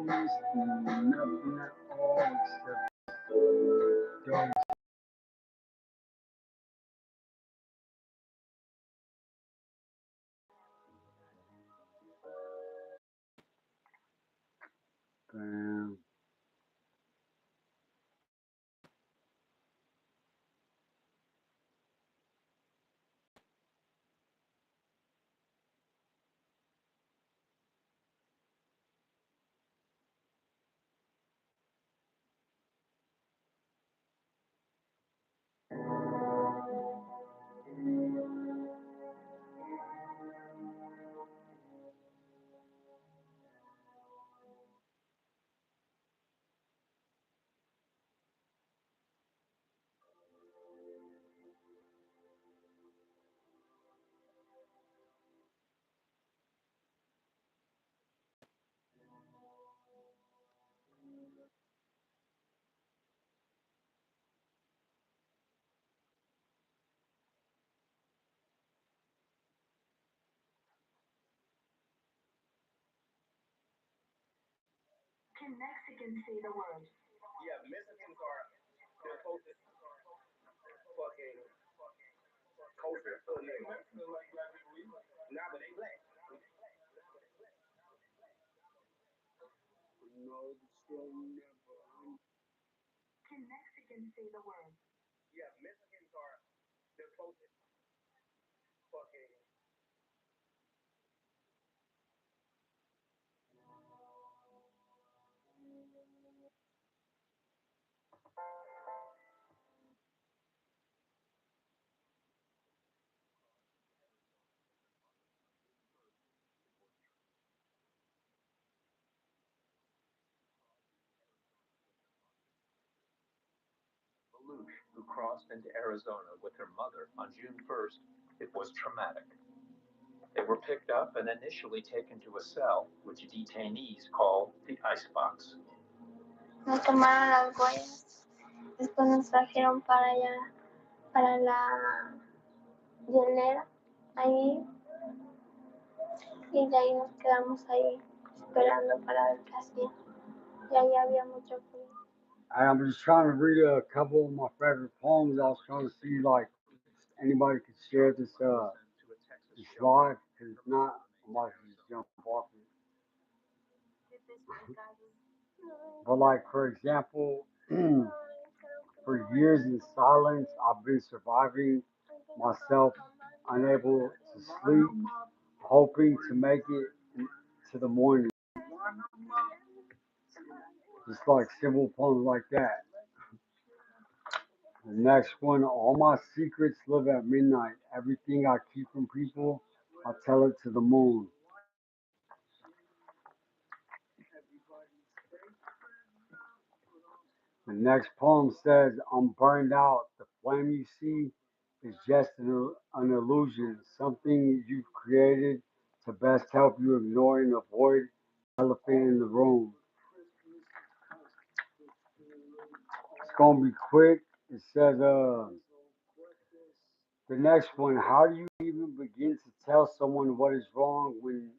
Nothing at all except dogs. Bam. Can Mexicans say the word? Yeah, Mexicans are the closest fucking culture to a nigga. Nah, but they black. Can Mexicans say the word? Yeah, Mexicans are the closest fucking. Lelouch, who crossed into Arizona with her mother on June 1st, it was traumatic. They were picked up and initially taken to a cell, which detainees call the icebox. Nos tomaron las huellas, después nos trajeron para allá, para la hielera, ahí, y de ahí nos quedamos ahí esperando para ver qué hacía. Y ahí había mucho frío. I'm just trying to read a couple of my favorite poems. I was trying to see like anybody could share this live because if not, I might just jump off it. But like for example, for years in silence, I've been surviving myself, unable to sleep, hoping to make it to the morning. Just like simple poems like that. The next one, all my secrets live at midnight. Everything I keep from people, I tell it to the moon. The next poem says, I'm burned out. The flame you see is just an illusion, something you've created to best help you ignore and avoid the elephant in the room. It's gonna be quick. It says, the next one, how do you even begin to tell someone what is wrong when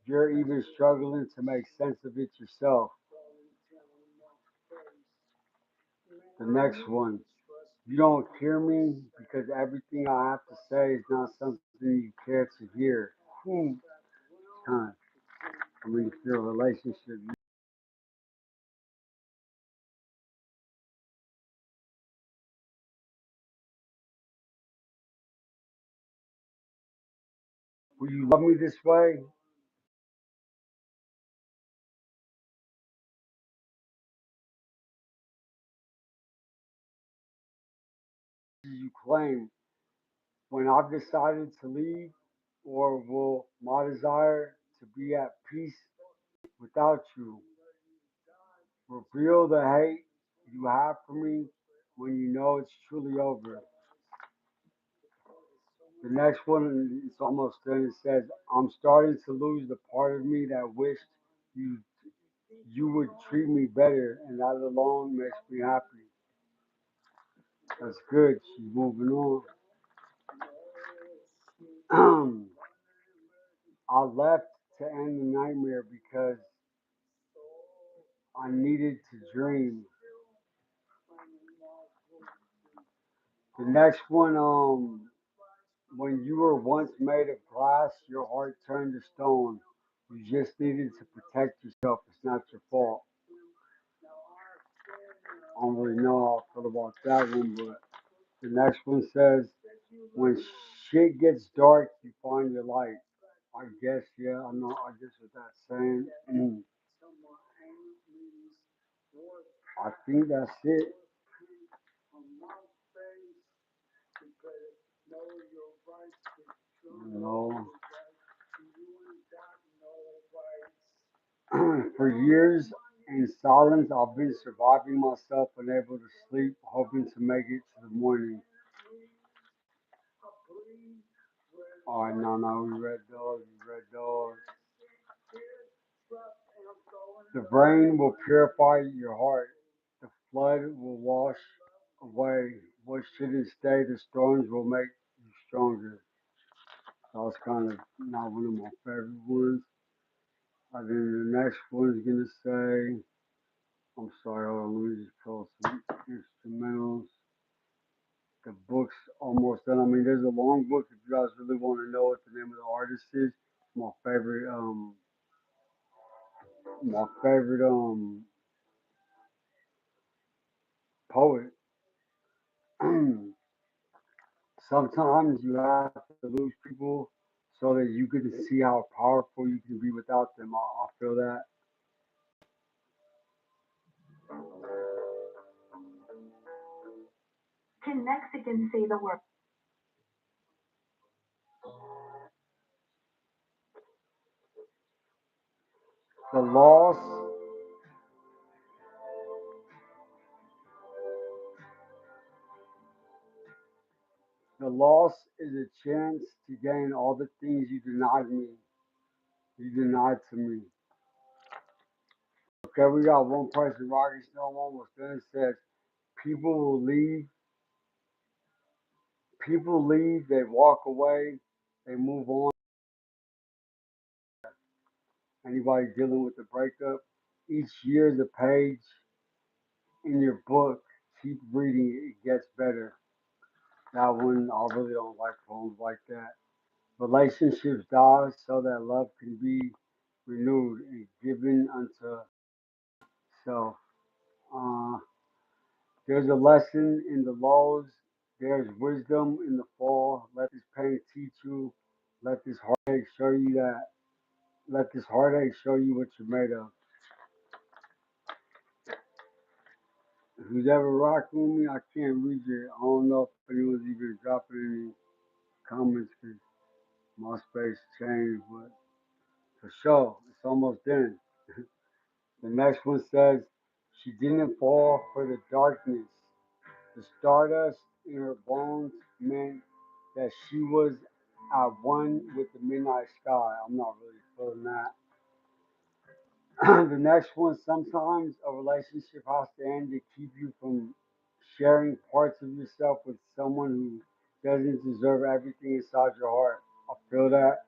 you're even struggling to make sense of it yourself? The next one, you don't hear me because everything I have to say is not something you care to hear. Time. I mean, if you're a relationship, will you love me this way? You claim when I've decided to leave, or will my desire to be at peace without you reveal the hate you have for me when you know it's truly over? The next one is almost done. It says, I'm starting to lose the part of me that wished you you would treat me better, and that alone makes me happy. That's good. She's moving on. I left to end the nightmare because I needed to dream. The next one, when you were once made of glass, your heart turned to stone. You just needed to protect yourself. It's not your fault. I don't really know how I feel about that one, but the next one says, when shit gets dark, you find your light. I guess, yeah, I know, I guess what that's saying. I think that's it. You know, for years in silence, I've been surviving myself, unable to sleep, hoping to make it to the morning. All right, no, we read those, we read those. The rain will purify your heart. The flood will wash away what shouldn't stay. The storms will make you stronger. That was kind of not one of my favorite ones. I think the next one's gonna say, I'm sorry, hold on, let me just pull some instrumentals. The book's almost done. I mean, there's a long book if you guys really want to know what the name of the artist is. My favorite, poet. Sometimes you have to lose people so that you can see how powerful you can be without them. I feel that. Can Mexicans say the word? The loss, the loss is a chance to gain all the things you denied me. You denied to me. Okay, we got one person, Rocky Stone, almost done. It says, people will leave, people leave, they walk away, they move on. Anybody dealing with the breakup, each year is a page in your book. Keep reading, it gets better. That one, I really don't like poems like that. Relationships die so that love can be renewed and given unto self. Uh, there's a lesson in the lows. There's wisdom in the fall. Let this pain teach you. Let this heartache show you that. Let this heartache show you what you're made of. Who's ever rocking with me, I can't read it. I don't know if anyone's even dropping any comments because my space changed, but for sure, it's almost done. The next one says, she didn't fall for the darkness. The stardust in her bones meant that she was at one with the midnight sky. I'm not really feeling that. The next one, sometimes a relationship has to end to keep you from sharing parts of yourself with someone who doesn't deserve everything inside your heart. I feel that.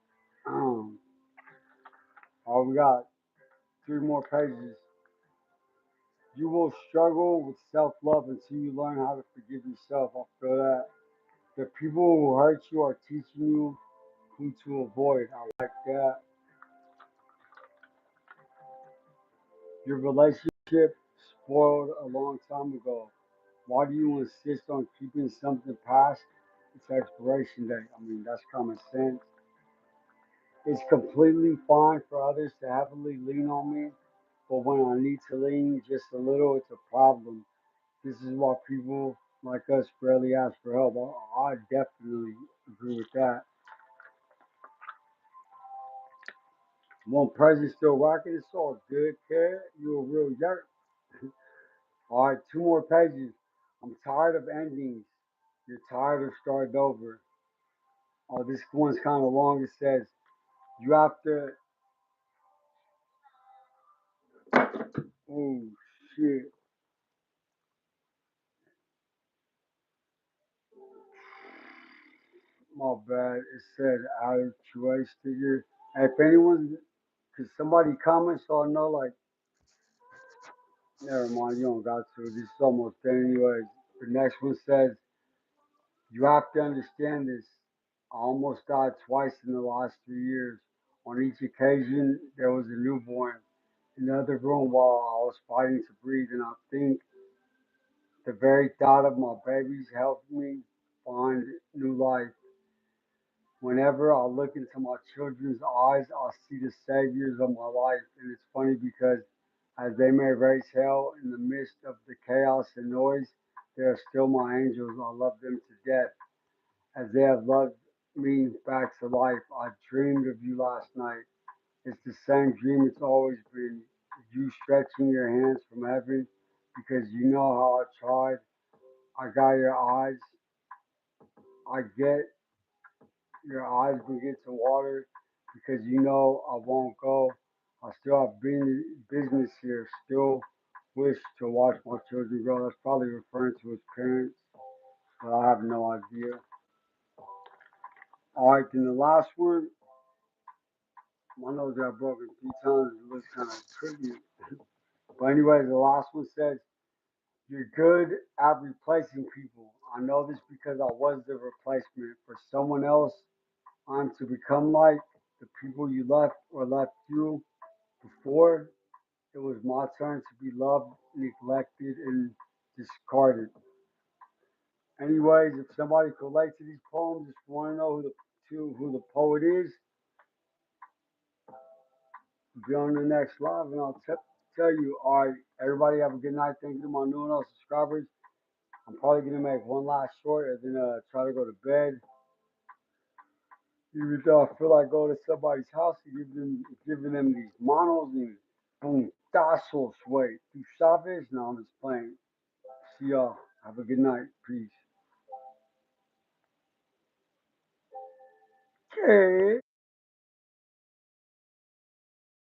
Oh, we got three more pages. You will struggle with self love until you learn how to forgive yourself. I feel that. The people who hurt you are teaching you who to avoid. I like that. Your relationship spoiled a long time ago. Why do you insist on keeping something past its expiration date? I mean, that's common sense. It's completely fine for others to heavily lean on me, but when I need to lean just a little, it's a problem. This is why people like us rarely ask for help. I definitely agree with that. One person still rocking, it's all good, kid. You a real jerk. All right, two more pages. I'm tired of endings. You're tired of starting over. Oh, this one's kind of long. It says, you have to, oh shit, my bad. It said out of QA sticker. If anyone, could somebody comment so I know, like, Never mind, you don't got to. This is almost done anyways. The next one says, you have to understand this. I almost died twice in the last 3 years. On each occasion, there was a newborn in the other room while I was fighting to breathe, and I think the very thought of my babies helped me find new life. Whenever I look into my children's eyes, I see the saviors of my life. And it's funny because as they may raise hell in the midst of the chaos and noise, they are still my angels. I love them to death as they have loved me back to life. I dreamed of you last night. It's the same dream it's always been. You stretching your hands from heaven because you know how I tried. I got your eyes. I get your eyes begin to water because you know I won't go. I still have business here. Still wish to watch my children grow. That's probably referring to his parents, but I have no idea. All right, then the last one. My nose got broken 3 times. It looks kind of tricky. But anyways, the last one says, "You're good at replacing people. I know this because I was the replacement for someone else. I'm to become like the people you left or left you before. It was my turn to be loved, neglected, and discarded." Anyways, if somebody could relate to these poems, just want to know who the poet is, be on the next live, and I'll tell you. All right, everybody have a good night. Thank you to my new and old subscribers. I'm probably gonna make one last short and then try to go to bed. Even though I feel like going to somebody's house and giving them these monos and boom, tasos, wait, tú sabes? No, I'm just playing. See y'all. Have a good night. Peace. Okay.